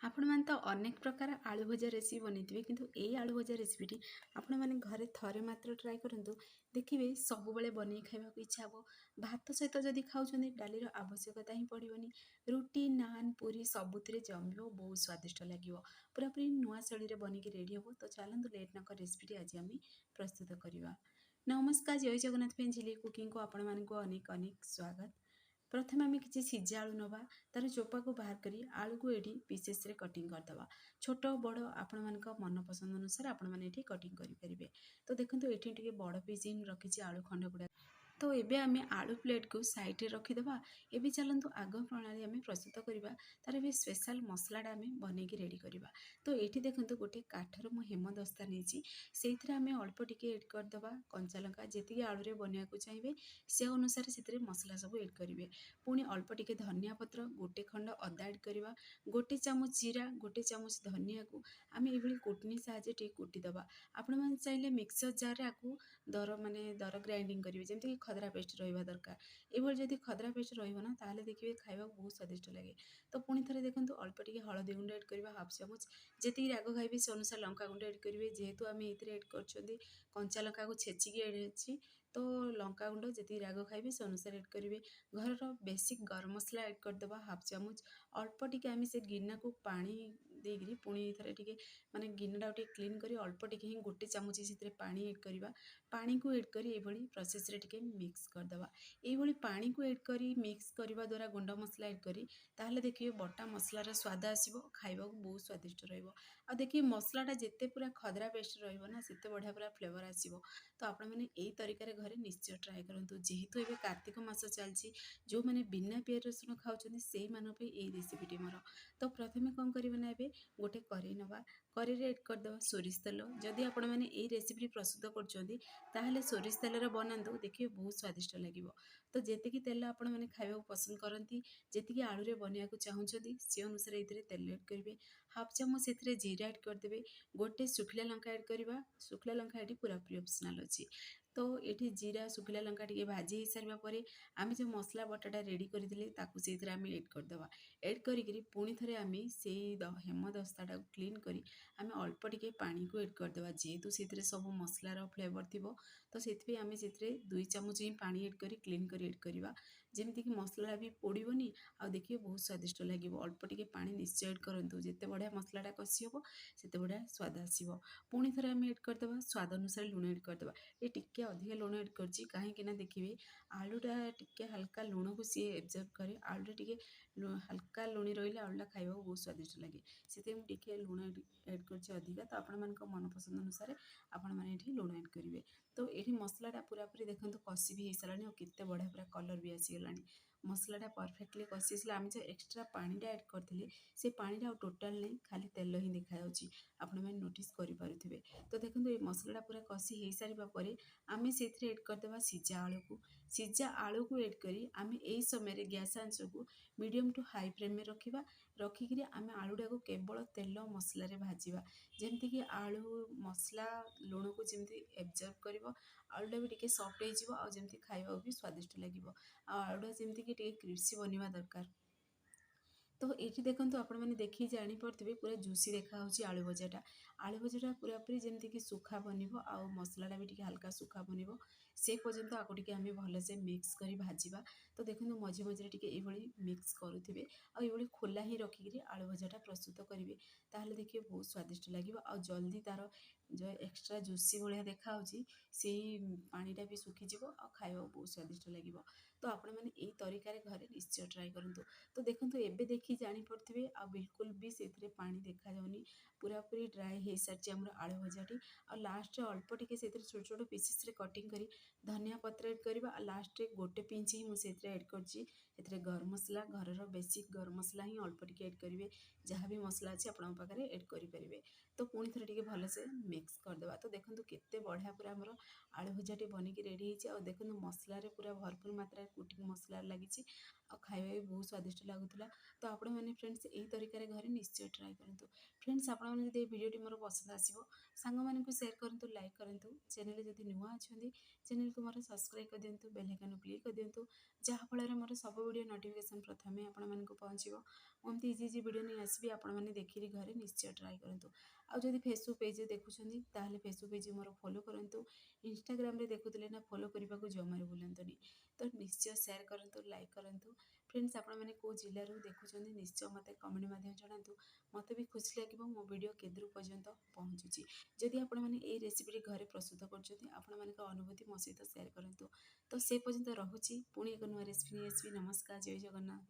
ଆପଣମାନେ ତ ଅନେକ ପ୍ରକାର ଆଳୁ ଭଜା ରେସିପି ବନେଇଥିବେ, କିନ୍ତୁ ଏଇ ଆଳୁ ଭଜା ରେସିପିଟି ଆପଣମାନେ ଘରେ ଥରେ ମାତ୍ର ଟ୍ରାଏ କରନ୍ତୁ। ଦେଖିବେ ସବୁବେଳେ ବନେଇ ଖାଇବାକୁ ଇଚ୍ଛା ହେବ। ଭାତ ସହିତ ଯଦି ଖାଉଛନ୍ତି ଡାଲିର ଆବଶ୍ୟକତା ହିଁ ପଡ଼ିବନି। ରୁଟି, ନାନ୍, ପୁରୀ ସବୁଥିରେ ଜମିବ, ବହୁତ ସ୍ୱାଦିଷ୍ଟ ଲାଗିବ। ପୁରାପୁରି ନୂଆ ଶୈଳୀରେ ବନିକି ରେଡ଼ି ହେବ। ତ ଚାଲନ୍ତୁ ଲେଟ୍ ନ କରି ରେସିପିଟି ଆଜି ଆମେ ପ୍ରସ୍ତୁତ କରିବା। ନମସ୍କାର, ଜୟ ଜଗନ୍ନାଥ ପାଇଁ ଝିଲି କୁକିଂକୁ ଆପଣମାନଙ୍କୁ ଅନେକ ଅନେକ ସ୍ୱାଗତ। प्रथम आम कि सीझा आलू नवा तार चोपा को बाहर करी आलू को ये पीसेस रे कटिंग करदे छोट बड़ आपण मान मन पसंद अनुसार आपण मैंने कटिंग करेंगे। तो देखो ये बड़ पीस ही रखी आलू खंड गुड़ा। तो ये आम आलू प्लेट को साइड रे रखीदे। एबे चलतु आग प्रणाली आम प्रस्तुत करवा तार भी स्पेशल मसलाटा आम बनईकी रेडी करवा। तो ये देखो गोटे काठर मु हेमदस्ता नहीं से आम अल्प टिके एड करदे कंचा लंका जी आलू रे बनवा को चाहिए से अनुसार से मसला सब एड करेंगे। पुणी अल्प टिके धनिया पत्र गोटे खंड अदा एड करवा, गोटे चामच जीरा, गोटे चामच धनिया को आम ये कुटनी साहाଯ୍ୟ कुटीदे। आपण मैंने चाहिए मिक्सर जार आपको दर माने दर ग्राइंडिंग करेंगे जमीक खदरा पेस्ट रहा दरकार। ये जब खदरा पेस्ट रहा ताले देखिए खावा बहुत स्वादिष्ट लगे। तो पुणी थे देखो अल्प टिके हलदी गुंड एड करवा हाफ चामच जी राग खाइबे से अनुसार लंका गुंड एड करेंगे। जेहेतु आम ये एड कर कंचा लंका को छेचिकी एड तो लंका गुंड जी राग खाइबे से अनुसार एड करेंगे। घर बेसिक गरम मसला एड करदे हाफ चामच अल्प टिके आम से गिना को पानी देकरी पुणी थे टे माने गिनाटा क्लीन कर अल्प टिके ही गोटे चामच से पानी एड करवा। पानी को एड कर प्रोसेस रे टिके मिक्स करदे। ये पानी को एड करी मिक्स करने द्वारा गुंड मसला एड करी ताहले देखिए बटा मसलार स्वाद आसो खाइबा बहुत स्वादिष्ट रहिबो। आ देखिए मसलाटा जिते पूरा खदरा पेस्ट रहिबो ना सेते बढ़िया पूरा फ्लेवर आसो। तो आपण मैंने यही तरीके घरे निश्चय ट्राए करूँ। जेहेतु ये कार्तिक मास चलती जो मैंने बिना पियाज रसुण खाऊँ से रेसिपीटी मोर। तो प्रथमे कौन करना ए गोटे कड़े नवा कड़े एड करदे सोरिष तेल। जदि आपण मैंने यही रेसिपी प्रस्तुत कर सोरिष तेल बनातु देखिए बहुत स्वादिष्ट लगे। तो जी तेल आपण मैंने खावा पसंद करती जी आलू रे बनवा को चाहूँगी से अनुसार ये तेल एड करेंगे। हाफ चामच से जीरा एड करदे, गोटे सुखिला लंका एड करवा। सुखिला लंका ये पूरापूरी ऑप्शनल अच्छी। तो ये जीरा सुखिला लंका टे भाजी हो सारा पर आम जो मसला बटाटा रेडी करते से एड करदे। एड करी पुणी थे आम से हेमदस्ता को क्लीन करी आम अल्प टिके पानी को एड करदे। जेहेतु से सब मसलार फ्लेवर थी तो से आम से 2 चामच ही पानी एड करी क्लीन कर एड करवा जमीक मसला भी पोड़बनी। आ देखिए बहुत स्वादिष्ट लगे। अल्प टिके पानी निश्चय एड करूँ जिते बढ़िया मसलाटा कषि हम से बढ़िया स्वाद आसो। पुणी थे आम एड करदे स्वाद अनुसार लुण एड करदे। ये टिके अधिक लुण एड करछि कहीं देखिए आलूटा टिके हल्का लुण को सी एब्जर्व करे। आलूटा टिके हल्का लुणी रही आलूटा खाइबा बहुत स्वादिष्ट लगे से टिके लुण एड कर अधिका। तो आपण मान मनपसंद अनुसार आपण मैंने लुण एड करेंगे। तो ये मसलाटा पूरापूरी देखो कषि भी हो सारा और केते बढ़िया पूरा कलर भी आसीगला। मसलाटा परफेक्टली कषि आम जो एक्सट्रा पानीटा एड करते से पानीटा टोटाल नहीं खाली तेल ही देखा आपण मैंने नोटिस करें। तो देखो ये मसलाटा पूरा कषि हो सारापर आम से एड करदे सीझा आलू को एड करी आम यही समय गैस आंच को मीडियम टू हाई फ्लेम में रखा। रखिकी आम आलूटा को केवल तेल मसलार भाजवा जमीक आलू मसला लुण को जमी एब्जर्व कर आलूटा भी टे सफ्ट होमती खाइबा भी स्वादिष्ट लगे। आलूटा जमीक क्रिस्पी बनवा दरकार। तो ये देखो आपण मैंने देखी जापे पूरा जुसी देखा आलू भजाटा। आलू भजाटा पूरापूरी जमीक सुखा बनब आ मसलाटा भी टे हल्का सुखा बनब से पर्यंत आपको टे आम भलसे मिक्स कर भाजवा। तो देखो मझे मझे टे ये मिक्स करुवे आई खोला ही रखिकी आलू भजाटा प्रस्तुत करेंगे ताहले देखिए बहुत स्वादिष्ट लगे। आ जल्दी तार जो एक्सट्रा जुसी भाया देखा से पानीटा भी सुखीज आ खाइबा बहुत स्वादिष्ट लगे। तो आपण मैंने यही तरीके घरे निश्चय ट्राए करूँ। तो देखो एबे देखी जापे आ बिल्कुल भी से पानी देखा जाऊनी पूरापूरी ड्राए हो सारी आम आलू भजाटी। आ लास्ट अल्प टिके से छोट छोट पीसेस रे कटिंग करी धनिया पत्र एड करवा। लास्ट गोटे पिंच ही मुझे एड कर गरम मसला घर बेसिक गरम मसला ही अल्प टिके एड करेंगे जहाँ भी मसला अच्छे आपण पाखे एड करेंगे। तो पुणी थे टे भलसे मिक्स करदे। तो देखो केते बढ़िया पूरा आमर आलू भजाटी बनिकी रेडी हो देखो मसलार पूरा भरपूर मात्रा कुटिंग मसला लगी आ खाइबा भी बहुत स्वादिष्ट लगुला। तो आपण मैंने फ्रेंड्स यही तरीके घरे निश्चय ट्राए करूँ। फ्रेंड्स आपण मैंने जब वीडियोटी मोर पसंद आसो सांग मानू शेयर करूँ लाइक करूँ। चैनल जब नुआ अच्छा चैनल को मोर सब्सक्राइब कर दिंतु बेल आइकन क्लिक कर दिंतु जहाँफल मोर सब सब वीडियो नोटिफिकेशन प्रथमे आपको पहुँचो। एमती इजी इजी वीडियो नहीं आसबि आपने देखिए घरे निश्चय ट्राए करूँ। आदि फेसबुक पेज देखुं ताहले फेसबुक पेज मोर फॉलो करूँ। इंस्टाग्राम रे देखुले ना फॉलो करने को जमार भूलतुनि। तो निश्चय शेयर करूँ, लाइक करूँ। फ्रेंड्स आपने कौ जिलूर देखुं निश्चय मत कमेंट माध्यम जनातु। मत भी खुशी लगे मो वीडियो केदूर पर्यंत पहुँचुची। जदि आपने रेसिपी घरे प्रस्तुत कर अनुभूति मो सहित शेयर करूँ। तो से पर्यंत रोचे पुणी एक नुआ रेसिपी नहीं आसबि। नमस्कार, जय जगन्नाथ।